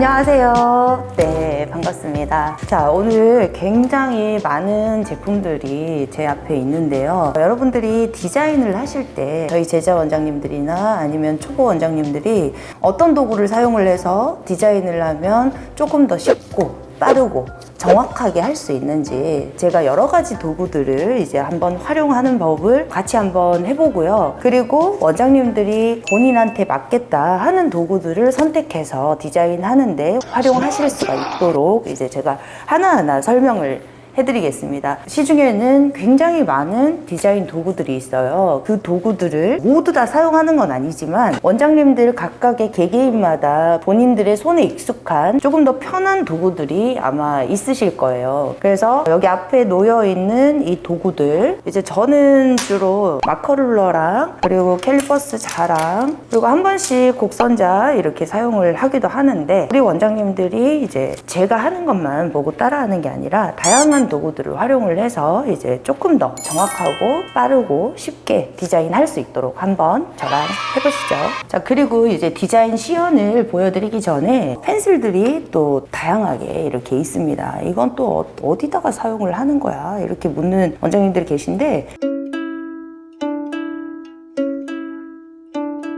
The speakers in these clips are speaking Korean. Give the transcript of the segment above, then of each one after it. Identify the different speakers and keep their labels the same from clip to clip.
Speaker 1: 안녕하세요. 네, 반갑습니다. 자, 오늘 굉장히 많은 제품들이 제 앞에 있는데요. 여러분들이 디자인을 하실 때 저희 제자 원장님들이나 아니면 초보 원장님들이 어떤 도구를 사용을 해서 디자인을 하면 조금 더 쉽고 빠르고 정확하게 할 수 있는지 제가 여러 가지 도구들을 이제 한번 활용하는 법을 같이 한번 해보고요. 그리고 원장님들이 본인한테 맞겠다 하는 도구들을 선택해서 디자인하는데 활용하실 수가 있도록 이제 제가 하나하나 설명을 해드리겠습니다. 시중에는 굉장히 많은 디자인 도구들이 있어요. 그 도구들을 모두 다 사용하는 건 아니지만 원장님들 각각의 개개인마다 본인들의 손에 익숙한 조금 더 편한 도구들이 아마 있으실 거예요. 그래서 여기 앞에 놓여 있는 이 도구들, 이제 저는 주로 마커룰러랑 그리고 캘리퍼스 자랑 그리고 한 번씩 곡선자 이렇게 사용을 하기도 하는데, 우리 원장님들이 이제 제가 하는 것만 보고 따라하는 게 아니라 다양한 도구들을 활용을 해서 이제 조금 더 정확하고 빠르고 쉽게 디자인할 수 있도록 한번 저랑 해보시죠. 자, 그리고 이제 디자인 시연을 보여드리기 전에 펜슬들이 또 다양하게 이렇게 있습니다. 이건 또 어디다가 사용을 하는 거야? 이렇게 묻는 원장님들이 계신데,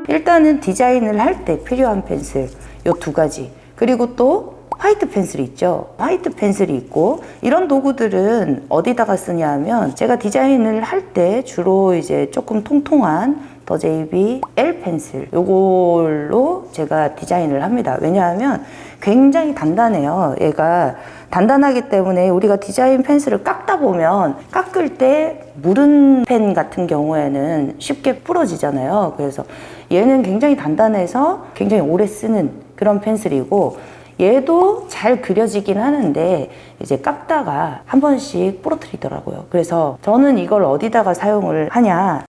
Speaker 1: 일단은 디자인을 할 때 필요한 펜슬 요 두 가지, 그리고 또 화이트 펜슬이 있죠. 화이트 펜슬이 있고, 이런 도구들은 어디다가 쓰냐 하면 제가 디자인을 할 때 주로 이제 조금 통통한 더 JB L 펜슬 요걸로 제가 디자인을 합니다. 왜냐하면 굉장히 단단해요. 얘가 단단하기 때문에 우리가 디자인 펜슬을 깎다 보면 깎을 때 무른 펜 같은 경우에는 쉽게 부러지잖아요. 그래서 얘는 굉장히 단단해서 굉장히 오래 쓰는 그런 펜슬이고, 얘도 잘 그려지긴 하는데 이제 깎다가 한 번씩 부러뜨리더라고요. 그래서 저는 이걸 어디다가 사용을 하냐,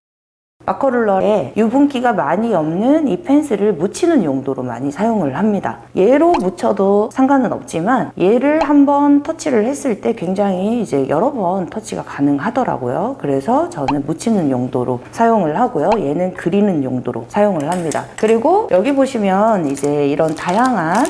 Speaker 1: 마커룰러에 유분기가 많이 없는 이 펜슬을 묻히는 용도로 많이 사용을 합니다. 얘로 묻혀도 상관은 없지만 얘를 한번 터치를 했을 때 굉장히 이제 여러 번 터치가 가능하더라고요. 그래서 저는 묻히는 용도로 사용을 하고요. 얘는 그리는 용도로 사용을 합니다. 그리고 여기 보시면 이제 이런 다양한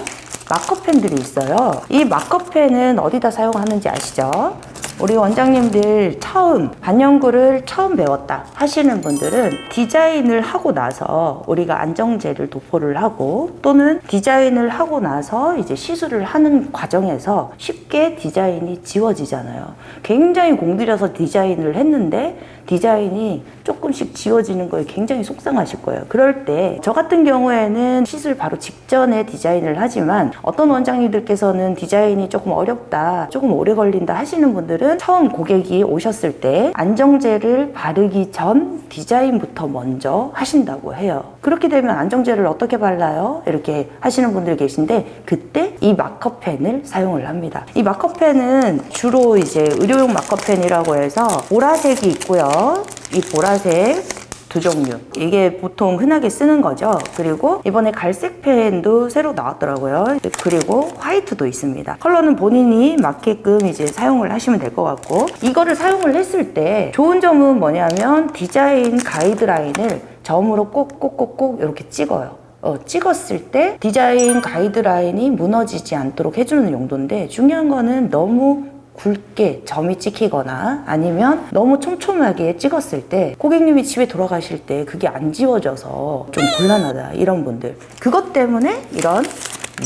Speaker 1: 마커펜들이 있어요. 이 마커펜은 어디다 사용하는지 아시죠? 우리 원장님들 처음 반영구를 처음 배웠다 하시는 분들은 디자인을 하고 나서 우리가 안정제를 도포를 하고, 또는 디자인을 하고 나서 이제 시술을 하는 과정에서 쉽게 디자인이 지워지잖아요. 굉장히 공들여서 디자인을 했는데 디자인이 조금씩 지워지는 거에 굉장히 속상하실 거예요. 그럴 때 저 같은 경우에는 시술 바로 직전에 디자인을 하지만, 어떤 원장님들께서는 디자인이 조금 어렵다, 조금 오래 걸린다 하시는 분들은 처음 고객이 오셨을 때 안정제를 바르기 전 디자인부터 먼저 하신다고 해요. 그렇게 되면 안정제를 어떻게 발라요? 이렇게 하시는 분들 계신데, 그때 이 마커펜을 사용을 합니다. 이 마커펜은 주로 이제 의료용 마커펜이라고 해서 보라색이 있고요. 이 보라색 두 종류, 이게 보통 흔하게 쓰는 거죠. 그리고 이번에 갈색 펜도 새로 나왔더라고요. 그리고 화이트도 있습니다. 컬러는 본인이 맞게끔 이제 사용을 하시면 될 것 같고, 이거를 사용을 했을 때 좋은 점은 뭐냐면 디자인 가이드라인을 점으로 꼭꼭꼭꼭 이렇게 찍어요. 찍었을 때 디자인 가이드라인이 무너지지 않도록 해주는 용도인데, 중요한 거는 너무 굵게 점이 찍히거나 아니면 너무 촘촘하게 찍었을 때 고객님이 집에 돌아가실 때 그게 안 지워져서 좀 곤란하다, 이런 분들, 그것 때문에 이런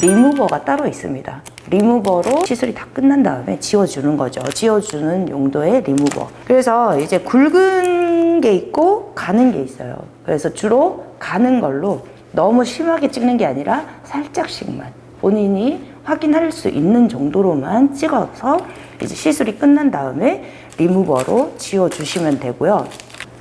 Speaker 1: 리무버가 따로 있습니다. 리무버로 시술이 다 끝난 다음에 지워주는 거죠. 지워주는 용도의 리무버. 그래서 이제 굵은 게 있고 가는 게 있어요. 그래서 주로 가는 걸로 너무 심하게 찍는 게 아니라 살짝씩만 본인이 확인할 수 있는 정도로만 찍어서 이제 시술이 끝난 다음에 리무버로 지워주시면 되고요.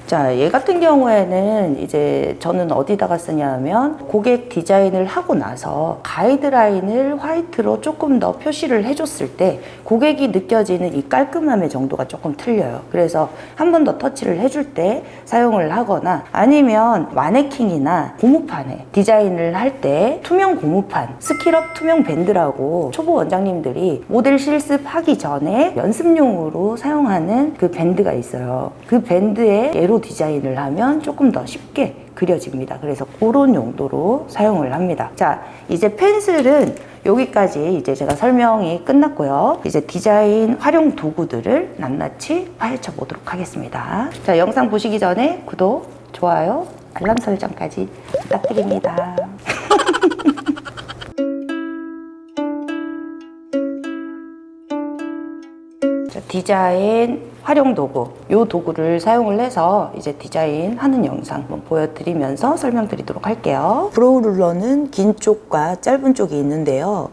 Speaker 1: 자, 얘 같은 경우에는 이제 저는 어디다가 쓰냐 하면 고객 디자인을 하고 나서 가이드라인을 화이트로 조금 더 표시를 해줬을 때 고객이 느껴지는 이 깔끔함의 정도가 조금 틀려요. 그래서 한 번 더 터치를 해줄 때 사용을 하거나, 아니면 마네킹이나 고무판에 디자인을 할 때 투명 고무판, 스킬업 투명 밴드라고 초보 원장님들이 모델 실습하기 전에 연습용으로 사용하는 그 밴드가 있어요. 그 밴드에 얘로 위로 디자인을 하면 조금 더 쉽게 그려집니다. 그래서 그런 용도로 사용을 합니다. 자, 이제 펜슬은 여기까지 이제 제가 설명이 끝났고요. 이제 디자인 활용 도구들을 낱낱이 파헤쳐 보도록 하겠습니다. 자, 영상 보시기 전에 구독, 좋아요, 알람 설정까지 부탁드립니다. 디자인 활용 도구, 이 도구를 사용을 해서 이제 디자인 하는 영상 한번 보여드리면서 설명드리도록 할게요. 브로우 룰러는 긴 쪽과 짧은 쪽이 있는데요.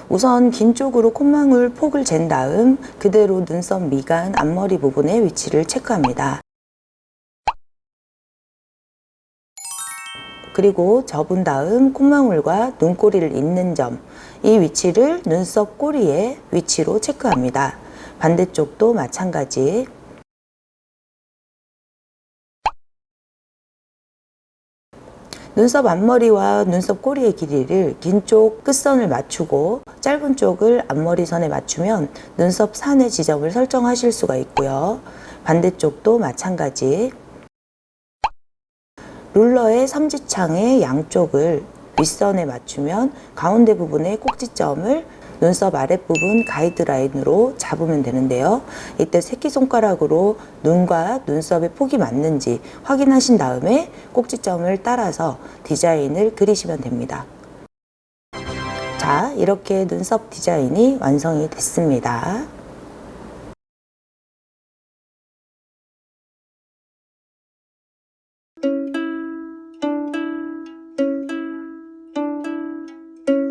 Speaker 1: 우선 긴 쪽으로 콧망울 폭을 잰 다음 그대로 눈썹 미간, 앞머리 부분의 위치를 체크합니다. 그리고 접은 다음 콧망울과 눈꼬리를 잇는 점, 이 위치를 눈썹 꼬리의 위치로 체크합니다. 반대쪽도 마찬가지. 눈썹 앞머리와 눈썹 꼬리의 길이를 긴 쪽 끝선을 맞추고 짧은 쪽을 앞머리 선에 맞추면 눈썹 산의 지점을 설정하실 수가 있고요. 반대쪽도 마찬가지. 룰러의 삼지창의 양쪽을 윗선에 맞추면 가운데 부분의 꼭지점을 눈썹 아랫부분 가이드라인으로 잡으면 되는데요. 이때 새끼손가락으로 눈과 눈썹의 폭이 맞는지 확인하신 다음에 꼭지점을 따라서 디자인을 그리시면 됩니다. 자, 이렇게 눈썹 디자인이 완성이 됐습니다.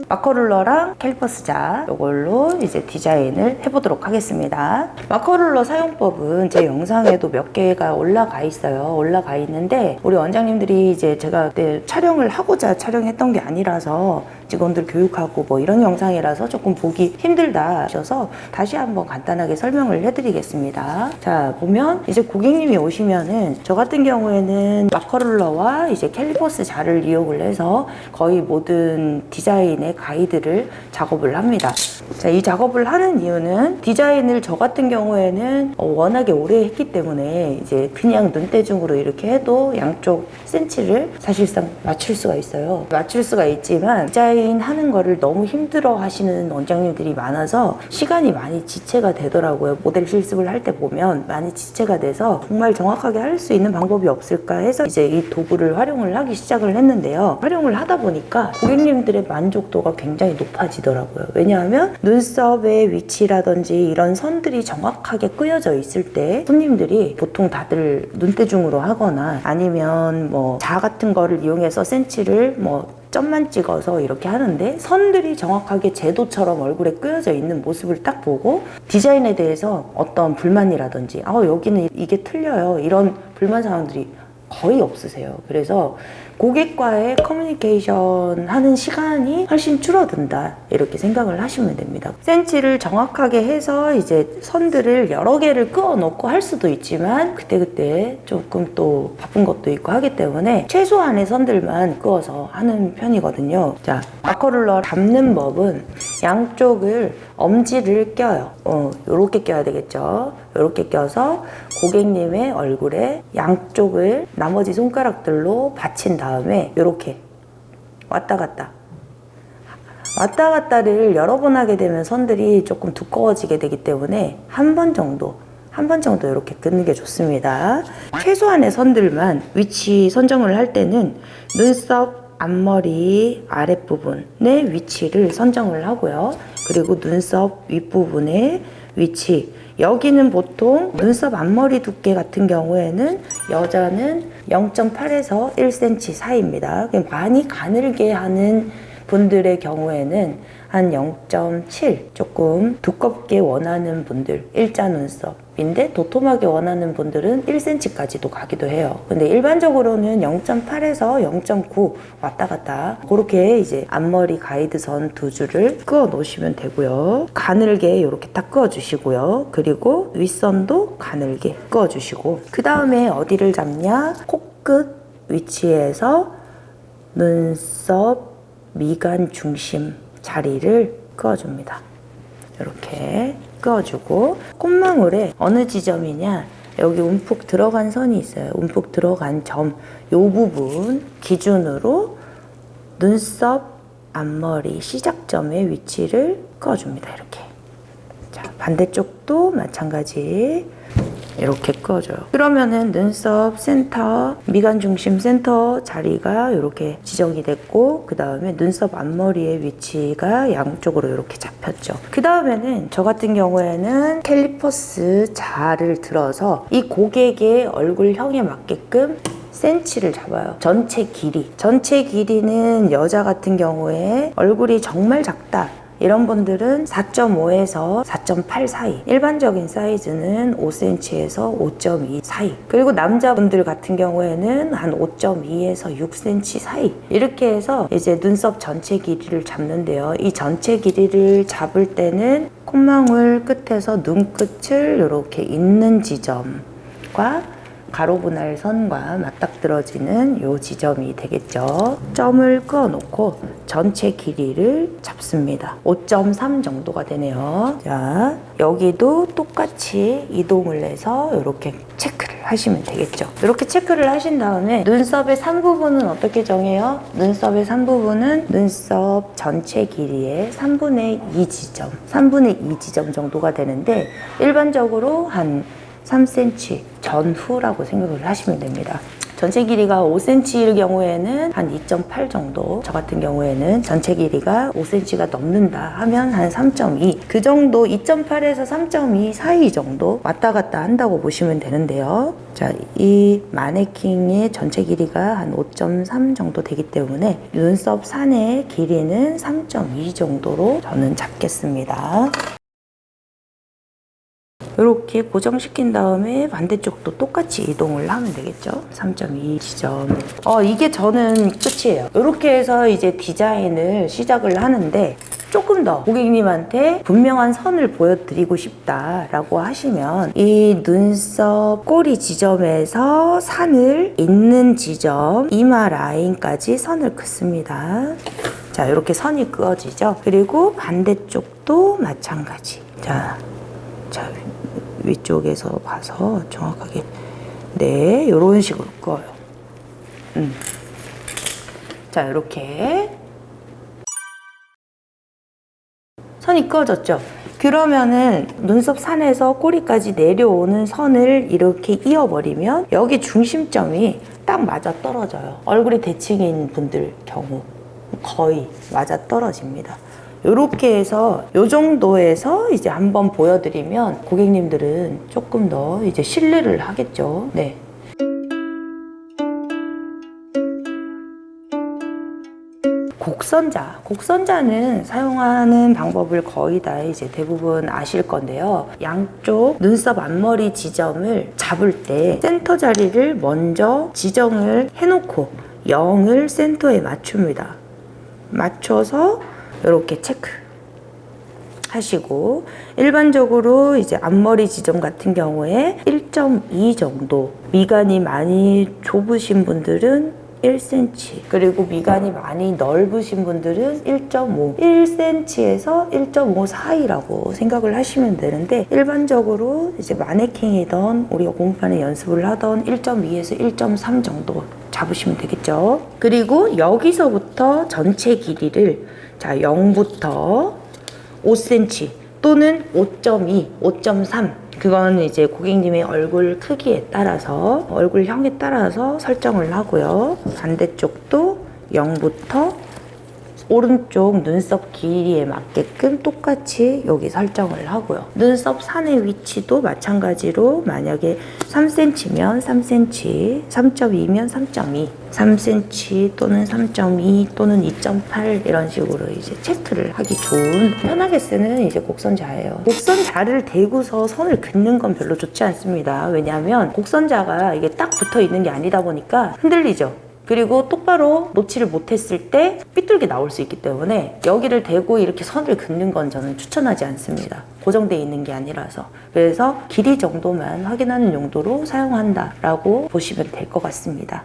Speaker 1: 마커룰러랑 캘리퍼스자 이걸로 이제 디자인을 해보도록 하겠습니다. 마커룰러 사용법은 제 영상에도 몇 개가 올라가 있어요. 올라가 있는데 우리 원장님들이 이제 제가 그때 촬영을 하고자 촬영했던 게 아니라서 직원들 교육하고 뭐 이런 영상이라서 조금 보기 힘들다 하셔서 다시 한번 간단하게 설명을 해드리겠습니다. 자, 보면 이제 고객님이 오시면은 저 같은 경우에는 마커룰러와 이제 캘리퍼스 자를 이용을 해서 거의 모든 디자인의 가이드를 작업을 합니다. 자, 이 작업을 하는 이유는 디자인을 저 같은 경우에는 워낙에 오래 했기 때문에 이제 그냥 눈대중으로 이렇게 해도 양쪽 센치를 사실상 맞출 수가 있어요. 맞출 수가 있지만 디자인 하는 거를 너무 힘들어 하시는 원장님들이 많아서 시간이 많이 지체가 되더라고요. 모델 실습을 할 때 보면 많이 지체가 돼서 정말 정확하게 할 수 있는 방법이 없을까 해서 이제 이 도구를 활용을 하기 시작을 했는데요. 활용을 하다 보니까 고객님들의 만족도가 굉장히 높아지더라고요. 왜냐하면 눈썹의 위치라든지 이런 선들이 정확하게 끄여져 있을 때 손님들이 보통 다들 눈대중으로 하거나 아니면 뭐 자 같은 거를 이용해서 센치를 뭐 점만 찍어서 이렇게 하는데 선들이 정확하게 제도처럼 얼굴에 끄여져 있는 모습을 딱 보고 디자인에 대해서 어떤 불만이라든지 여기는 이게 틀려요 이런 불만 사항들이 거의 없으세요. 그래서 고객과의 커뮤니케이션 하는 시간이 훨씬 줄어든다 이렇게 생각을 하시면 됩니다. 센치를 정확하게 해서 이제 선들을 여러 개를 그어 놓고 할 수도 있지만 그때그때 조금 또 바쁜 것도 있고 하기 때문에 최소한의 선들만 그어서 하는 편이거든요. 자, 마커룰러 담는 법은 양쪽을 엄지를 껴요. 요렇게 껴야 되겠죠. 요렇게 껴서 고객님의 얼굴에 양쪽을 나머지 손가락들로 받친 다음에 이렇게 왔다 갔다를 여러 번 하게 되면 선들이 조금 두꺼워지게 되기 때문에 한 번 정도 이렇게 긋는 게 좋습니다. 최소한의 선들만 위치 선정을 할 때는 눈썹 앞머리 아랫부분의 위치를 선정을 하고요. 그리고 눈썹 윗부분의 위치, 여기는 보통 눈썹 앞머리 두께 같은 경우에는 여자는 0.8에서 1cm 사이입니다. 많이 가늘게 하는 분들의 경우에는 한 0.7 조금 두껍게 원하는 분들, 일자 눈썹인데 도톰하게 원하는 분들은 1cm까지도 가기도 해요. 근데 일반적으로는 0.8에서 0.9 왔다 갔다 그렇게 이제 앞머리 가이드선 두 줄을 그어 놓으시면 되고요. 가늘게 이렇게 딱 그어 주시고요. 그리고 윗선도 가늘게 그어 주시고 그 다음에 어디를 잡냐? 코끝 위치에서 눈썹 미간 중심 자리를 그어줍니다. 이렇게 그어주고 콧망울에 어느 지점이냐 여기 움푹 들어간 선이 있어요. 움푹 들어간 점, 요 부분 기준으로 눈썹 앞머리 시작점의 위치를 그어줍니다. 이렇게. 자, 반대쪽도 마찬가지 이렇게 그어줘요. 그러면은 눈썹 센터, 미간 중심 센터 자리가 이렇게 지정이 됐고, 그 다음에 눈썹 앞머리의 위치가 양쪽으로 이렇게 잡혔죠. 그 다음에는 저 같은 경우에는 캘리퍼스 자를 들어서 이 고객의 얼굴형에 맞게끔 센치를 잡아요. 전체 길이. 전체 길이는 여자 같은 경우에 얼굴이 정말 작다, 이런 분들은 4.5에서 4.8 사이, 일반적인 사이즈는 5cm에서 5.2 사이, 그리고 남자분들 같은 경우에는 한 5.2에서 6cm 사이, 이렇게 해서 이제 눈썹 전체 길이를 잡는데요. 이 전체 길이를 잡을 때는 콧망울 끝에서 눈끝을 이렇게 잇는 지점과 가로 분할 선과 맞닥뜨려지는 요 지점이 되겠죠. 점을 그어 놓고 전체 길이를 잡습니다. 5.3 정도가 되네요. 자, 여기도 똑같이 이동을 해서 이렇게 체크를 하시면 되겠죠. 이렇게 체크를 하신 다음에 눈썹의 3부분은 어떻게 정해요? 눈썹의 3부분은 눈썹 전체 길이의 3분의 2 지점, 3분의 2 지점 정도가 되는데, 일반적으로 한 3cm 전후라고 생각을 하시면 됩니다. 전체 길이가 5cm일 경우에는 한 2.8 정도, 저 같은 경우에는 전체 길이가 5cm가 넘는다 하면 한 3.2, 그 정도, 2.8에서 3.2 사이 정도 왔다 갔다 한다고 보시면 되는데요. 자, 이 마네킹의 전체 길이가 한 5.3 정도 되기 때문에 눈썹 산의 길이는 3.2 정도로 저는 잡겠습니다. 이렇게 고정시킨 다음에 반대쪽도 똑같이 이동을 하면 되겠죠. 3.2 지점. 이게 저는 끝이에요. 이렇게 해서 이제 디자인을 시작을 하는데, 조금 더 고객님한테 분명한 선을 보여드리고 싶다라고 하시면 이 눈썹 꼬리 지점에서 산을 잇는 지점, 이마 라인까지 선을 긋습니다. 자, 이렇게 선이 그어지죠. 그리고 반대쪽도 마찬가지. 자, 위쪽에서 봐서 정확하게, 네, 이런 식으로 그어요. 자, 이렇게 선이 그어졌죠. 그러면은 눈썹 산에서 꼬리까지 내려오는 선을 이렇게 이어버리면 여기 중심점이 딱 맞아 떨어져요. 얼굴이 대칭인 분들 경우 거의 맞아 떨어집니다. 이렇게 해서 이 정도에서 이제 한번 보여드리면 고객님들은 조금 더 이제 신뢰를 하겠죠. 네. 곡선자는 사용하는 방법을 거의 다 이제 대부분 아실 건데요. 양쪽 눈썹 앞머리 지점을 잡을 때 센터 자리를 먼저 지정을 해놓고 0을 센터에 맞춥니다. 맞춰서 이렇게 체크 하시고, 일반적으로 이제 앞머리 지점 같은 경우에 1.2 정도, 미간이 많이 좁으신 분들은 1cm, 그리고 미간이 많이 넓으신 분들은 1.5, 1cm에서 1.5 사이라고 생각을 하시면 되는데, 일반적으로 이제 마네킹이던 우리가 공판에 연습을 하던 1.2에서 1.3 정도 잡으시면 되겠죠. 그리고 여기서부터 전체 길이를, 자, 0부터 5cm 또는 5.2, 5.3, 그건 이제 고객님의 얼굴 크기에 따라서, 얼굴형에 따라서 설정을 하고요. 반대쪽도 0부터 오른쪽 눈썹 길이에 맞게끔 똑같이 여기 설정을 하고요. 눈썹 산의 위치도 마찬가지로 만약에 3cm면 3cm, 3.2면 3.2, 3cm 또는 3.2 또는 2.8 이런 식으로 이제 체크를 하기 좋은, 편하게 쓰는 이제 곡선자예요. 곡선자를 대고서 선을 긋는 건 별로 좋지 않습니다. 왜냐하면 곡선자가 이게 딱 붙어 있는 게 아니다 보니까 흔들리죠. 그리고 똑바로 놓지를 못했을 때 삐뚤게 나올 수 있기 때문에 여기를 대고 이렇게 선을 긋는 건 저는 추천하지 않습니다. 고정되어 있는 게 아니라서. 그래서 길이 정도만 확인하는 용도로 사용한다라고 보시면 될 것 같습니다.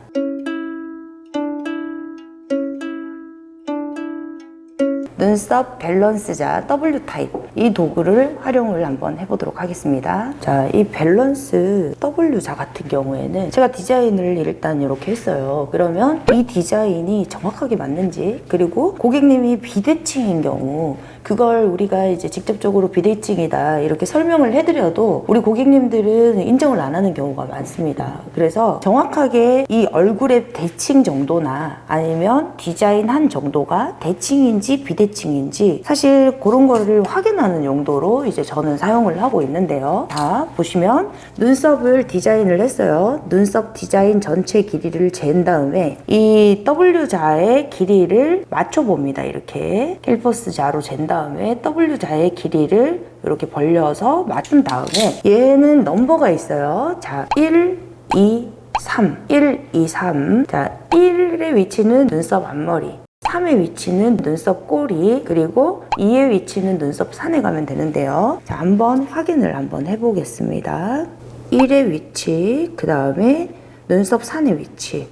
Speaker 1: 눈썹 밸런스자 W 타입 이 도구를 활용을 한번 해보도록 하겠습니다. 자, 이 밸런스 W자 같은 경우에는 제가 디자인을 일단 이렇게 했어요. 그러면 이 디자인이 정확하게 맞는지, 그리고 고객님이 비대칭인 경우 그걸 우리가 이제 직접적으로 비대칭이다 이렇게 설명을 해드려도 우리 고객님들은 인정을 안 하는 경우가 많습니다. 그래서 정확하게 이 얼굴의 대칭 정도나 아니면 디자인한 정도가 대칭인지 비대칭인지 사실 그런 거를 확인하는 용도로 이제 저는 사용을 하고 있는데요. 자, 보시면 눈썹을 디자인을 했어요. 눈썹 디자인 전체 길이를 잰 다음에 이 W자의 길이를 맞춰봅니다. 이렇게 캘퍼스자로 잰 다음에 W자의 길이를 이렇게 벌려서 맞춘 다음에 얘는 넘버가 있어요. 자, 1, 2, 3 1, 2, 3 자, 1의 위치는 눈썹 앞머리, 3의 위치는 눈썹 꼬리, 그리고 2의 위치는 눈썹 산에 가면 되는데요. 자, 한번 확인을 한번 해보겠습니다. 1의 위치, 그 다음에 눈썹 산의 위치,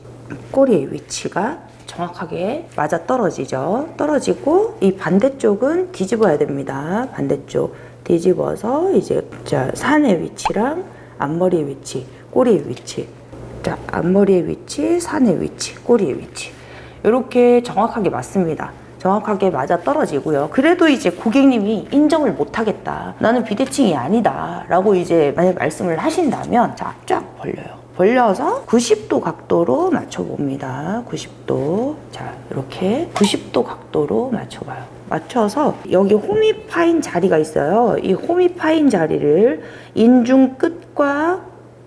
Speaker 1: 꼬리의 위치가 정확하게 맞아 떨어지죠. 떨어지고 이 반대쪽은 뒤집어야 됩니다. 반대쪽 뒤집어서 이제 자, 산의 위치랑 앞머리의 위치, 꼬리의 위치, 자, 앞머리의 위치, 산의 위치, 꼬리의 위치 이렇게 정확하게 맞습니다. 정확하게 맞아 떨어지고요. 그래도 이제 고객님이 인정을 못 하겠다, 나는 비대칭이 아니다 라고 이제 만약 말씀을 하신다면 자, 쫙 벌려요. 벌려서 90도 각도로 맞춰봅니다. 90도. 자, 이렇게 90도 각도로 맞춰봐요. 맞춰서 여기 홈이 파인 자리가 있어요. 이 홈이 파인 자리를 인중 끝과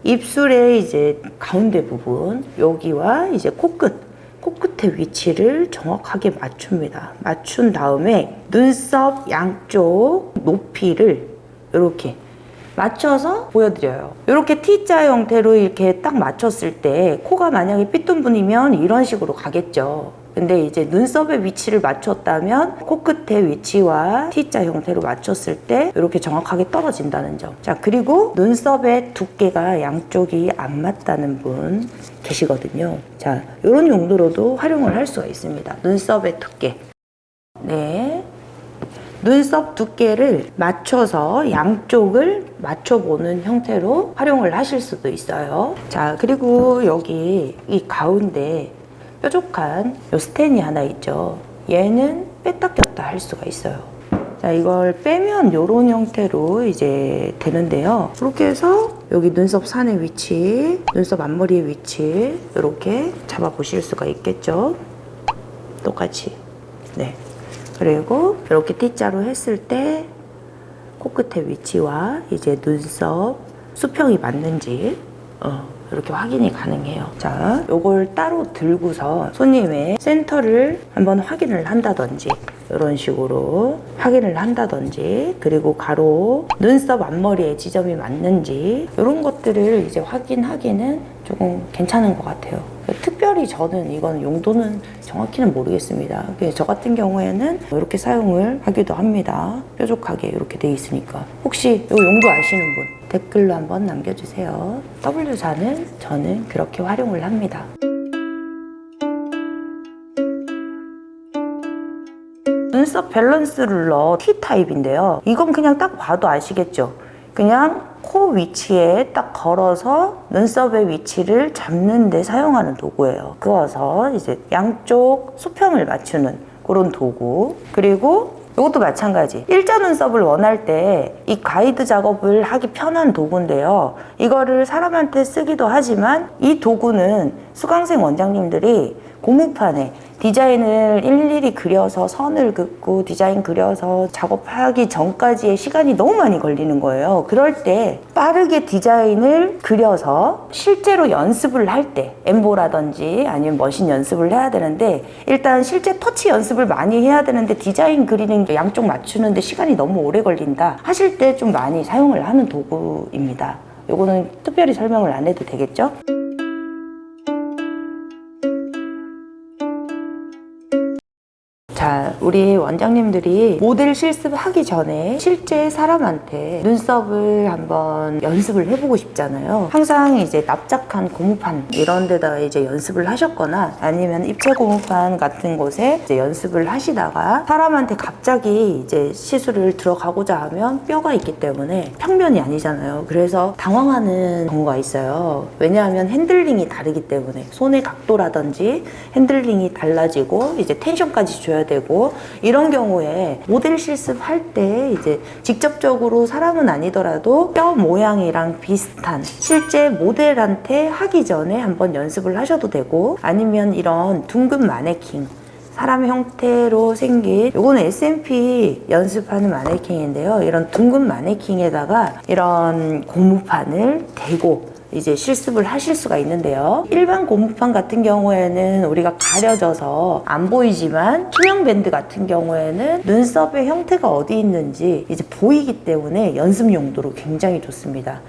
Speaker 1: 입술의 이제 가운데 부분, 여기와 이제 코끝의 위치를 정확하게 맞춥니다. 맞춘 다음에 눈썹 양쪽 높이를 이렇게 맞춰서 보여드려요. 이렇게 T자 형태로 이렇게 딱 맞췄을 때 코가 만약에 삐뚤분이면 이런 식으로 가겠죠. 근데 이제 눈썹의 위치를 맞췄다면 코끝의 위치와 T자 형태로 맞췄을 때 이렇게 정확하게 떨어진다는 점. 자, 그리고 눈썹의 두께가 양쪽이 안 맞다는 분 계시거든요. 자, 이런 용도로도 활용을 할 수가 있습니다. 눈썹의 두께. 네. 눈썹 두께를 맞춰서 양쪽을 맞춰보는 형태로 활용을 하실 수도 있어요. 자, 그리고 여기 이 가운데 뾰족한 요 스텐이 하나 있죠. 얘는 뺐다 꼈다 할 수가 있어요. 자, 이걸 빼면 요런 형태로 이제 되는데요. 그렇게 해서 여기 눈썹 산의 위치, 눈썹 앞머리의 위치 이렇게 잡아보실 수가 있겠죠. 똑같이. 네. 그리고 이렇게 T자로 했을 때 코끝의 위치와 이제 눈썹 수평이 맞는지 이렇게 확인이 가능해요. 자, 요걸 따로 들고서 손님의 센터를 한번 확인을 한다든지 이런 식으로 확인을 한다든지, 그리고 가로 눈썹 앞머리에 지점이 맞는지 이런 것들을 이제 확인하기는 조금 괜찮은 것 같아요. 특별히 저는 이건 용도는 정확히는 모르겠습니다. 저 같은 경우에는 이렇게 사용을 하기도 합니다. 뾰족하게 이렇게 돼 있으니까. 혹시 이 용도 아시는 분 댓글로 한번 남겨주세요. W자는 저는 그렇게 활용을 합니다. 눈썹 밸런스 룰러 T타입인데요. 이건 그냥 딱 봐도 아시겠죠? 그냥 코 위치에 딱 걸어서 눈썹의 위치를 잡는 데 사용하는 도구예요. 그어서 이제 양쪽 수평을 맞추는 그런 도구. 그리고 이것도 마찬가지. 일자 눈썹을 원할 때 이 가이드 작업을 하기 편한 도구인데요. 이거를 사람한테 쓰기도 하지만 이 도구는 수강생 원장님들이 고무판에 디자인을 일일이 그려서 선을 긋고 디자인 그려서 작업하기 전까지의 시간이 너무 많이 걸리는 거예요. 그럴 때 빠르게 디자인을 그려서 실제로 연습을 할 때 엠보라든지 아니면 머신 연습을 해야 되는데, 일단 실제 터치 연습을 많이 해야 되는데 디자인 그리는 게 양쪽 맞추는데 시간이 너무 오래 걸린다 하실 때 좀 많이 사용을 하는 도구입니다. 요거는 특별히 설명을 안 해도 되겠죠? 자, 우리 원장님들이 모델 실습하기 전에 실제 사람한테 눈썹을 한번 연습을 해보고 싶잖아요. 항상 이제 납작한 고무판 이런 데다가 이제 연습을 하셨거나 아니면 입체 고무판 같은 곳에 이제 연습을 하시다가 사람한테 갑자기 이제 시술을 들어가고자 하면 뼈가 있기 때문에 평면이 아니잖아요. 그래서 당황하는 경우가 있어요. 왜냐하면 핸들링이 다르기 때문에 손의 각도라든지 핸들링이 달라지고 이제 텐션까지 줘야 되고, 이런 경우에 모델 실습할 때 이제 직접적으로 사람은 아니더라도 뼈 모양이랑 비슷한 실제 모델한테 하기 전에 한번 연습을 하셔도 되고, 아니면 이런 둥근 마네킹 사람 형태로 생긴, 요거는 SMP 연습하는 마네킹인데요. 이런 둥근 마네킹에다가 이런 고무판을 대고 이제 실습을 하실 수가 있는데요. 일반 고무판 같은 경우에는 우리가 가려져서 안 보이지만, 투명 밴드 같은 경우에는 눈썹의 형태가 어디 있는지 이제 보이기 때문에 연습 용도로 굉장히 좋습니다.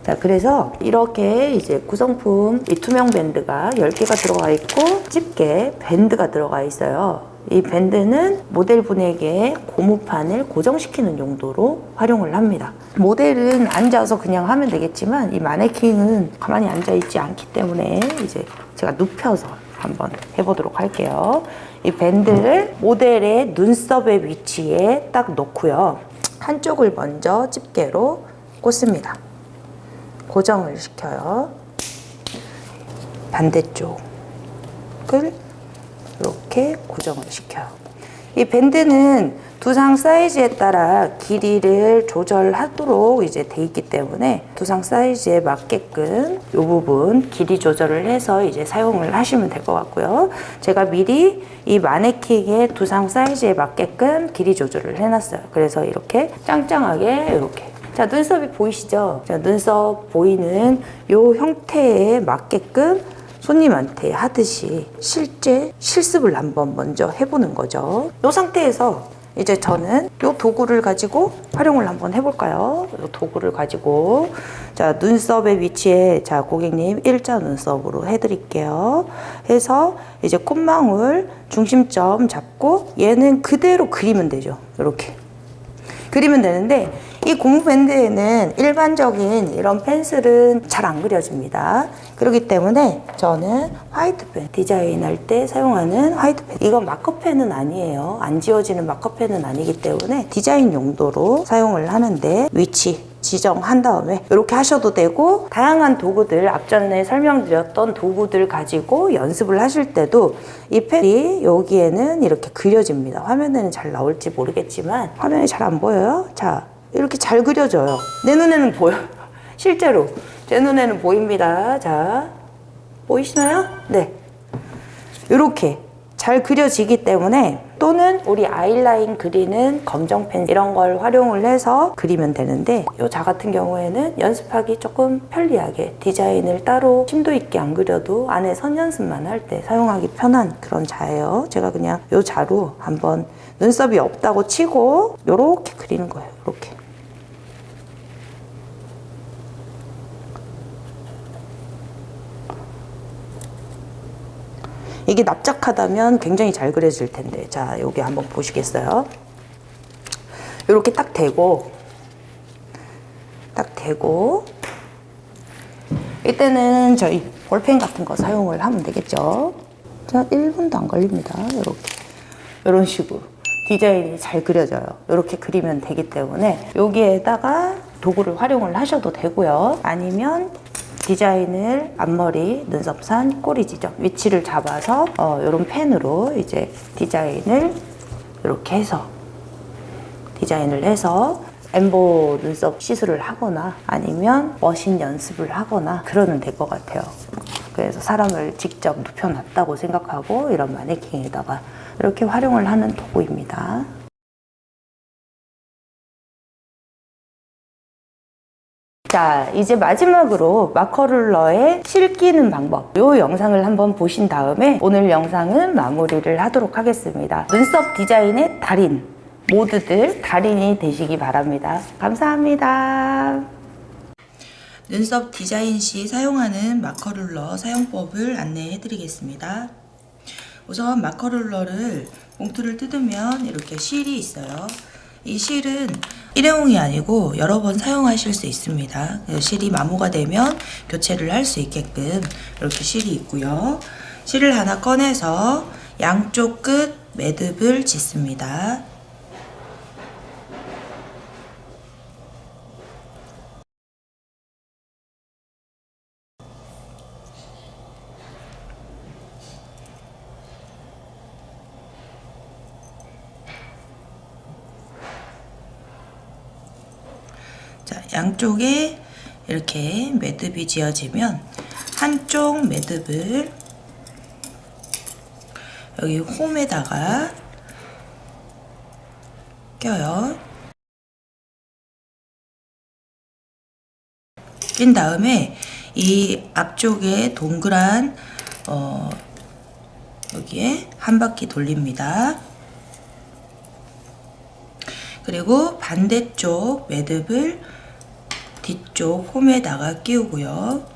Speaker 1: 자, 그래서 이렇게 이제 구성품, 이 투명 밴드가 10개가 들어가 있고 집게 밴드가 들어가 있어요. 이 밴드는 모델분에게 고무판을 고정시키는 용도로 활용을 합니다. 모델은 앉아서 그냥 하면 되겠지만 이 마네킹은 가만히 앉아있지 않기 때문에 이제 제가 눕혀서 한번 해보도록 할게요. 이 밴드를 모델의 눈썹의 위치에 딱 놓고요. 한쪽을 먼저 집게로 꽂습니다. 고정을 시켜요. 반대쪽을 이렇게 고정을 시켜요. 이 밴드는 두상 사이즈에 따라 길이를 조절하도록 이제 돼 있기 때문에 두상 사이즈에 맞게끔 이 부분 길이 조절을 해서 이제 사용을 하시면 될 것 같고요. 제가 미리 이 마네킹의 두상 사이즈에 맞게끔 길이 조절을 해놨어요. 그래서 이렇게 짱짱하게 이렇게. 자, 눈썹이 보이시죠? 자, 눈썹 보이는 이 형태에 맞게끔 손님한테 하듯이 실제 실습을 한번 먼저 해보는 거죠. 이 상태에서 이제 저는 이 도구를 가지고 활용을 한번 해볼까요? 이 도구를 가지고, 자, 눈썹의 위치에, 자, 고객님 일자 눈썹으로 해드릴게요. 해서 이제 콧망울 중심점 잡고 얘는 그대로 그리면 되죠. 이렇게 그리면 되는데, 이 고무 밴드에는 일반적인 이런 펜슬은 잘 안 그려집니다. 그렇기 때문에 저는 화이트펜, 디자인할 때 사용하는 화이트펜, 이건 마커펜은 아니에요. 안 지워지는 마커펜은 아니기 때문에 디자인 용도로 사용을 하는데, 위치 지정한 다음에 이렇게 하셔도 되고, 다양한 도구들, 앞전에 설명드렸던 도구들 가지고 연습을 하실 때도 이 펜이 여기에는 이렇게 그려집니다. 화면에는 잘 나올지 모르겠지만 화면이 잘 안 보여요. 자, 이렇게 잘 그려져요. 내 눈에는 보여요. 실제로 제 눈에는 보입니다. 자, 보이시나요? 네, 이렇게 잘 그려지기 때문에, 또는 우리 아이라인 그리는 검정펜 이런 걸 활용을 해서 그리면 되는데, 이 자 같은 경우에는 연습하기 조금 편리하게 디자인을 따로 심도 있게 안 그려도 안에 선 연습만 할 때 사용하기 편한 그런 자예요. 제가 그냥 이 자로 한번 눈썹이 없다고 치고 이렇게 그리는 거예요. 이렇게. 이게 납작하다면 굉장히 잘 그려질 텐데, 자, 여기 한번 보시겠어요? 이렇게 딱 대고 이때는 저희 볼펜 같은 거 사용을 하면 되겠죠. 자, 1분도 안 걸립니다. 이렇게 이런 식으로 디자인이 잘 그려져요. 이렇게 그리면 되기 때문에 여기에다가 도구를 활용을 하셔도 되고요. 아니면 디자인을 앞머리, 눈썹산, 꼬리 지점 위치를 잡아서 이런 펜으로 이제 디자인을 이렇게 해서 엠보 눈썹 시술을 하거나 아니면 머신 연습을 하거나 그러면 될 것 같아요. 그래서 사람을 직접 눕혀놨다고 생각하고 이런 마네킹에다가 이렇게 활용을 하는 도구입니다. 자, 이제 마지막으로 마커룰러에 실 끼는 방법, 이 영상을 한번 보신 다음에 오늘 영상은 마무리를 하도록 하겠습니다. 눈썹 디자인의 달인, 모두들 달인이 되시기 바랍니다. 감사합니다. 눈썹 디자인 시 사용하는 마커룰러 사용법을 안내해 드리겠습니다. 우선 마커룰러를 봉투를 뜯으면 이렇게 실이 있어요. 이 실은 일회용이 아니고 여러 번 사용하실 수 있습니다. 실이 마모가 되면 교체를 할 수 있게끔 이렇게 실이 있고요. 실을 하나 꺼내서 양쪽 끝 매듭을 짓습니다. 자, 양쪽에 이렇게 매듭이 지어지면 한쪽 매듭을 여기 홈에다가 껴요. 낀 다음에 이 앞쪽에 동그란 여기에 한 바퀴 돌립니다. 그리고 반대쪽 매듭을 뒤쪽 홈에다가 끼우고요.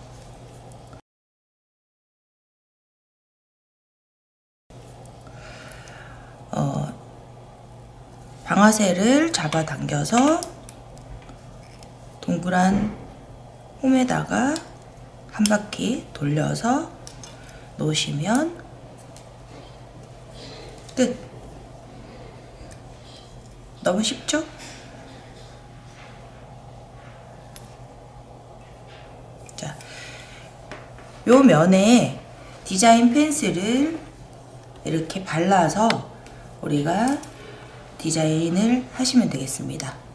Speaker 1: 방아쇠를 잡아당겨서 동그란 홈에다가 한 바퀴 돌려서 놓으시면 끝. 너무 쉽죠? 자, 요 면에 디자인 펜슬을 이렇게 발라서 우리가 디자인을 하시면 되겠습니다.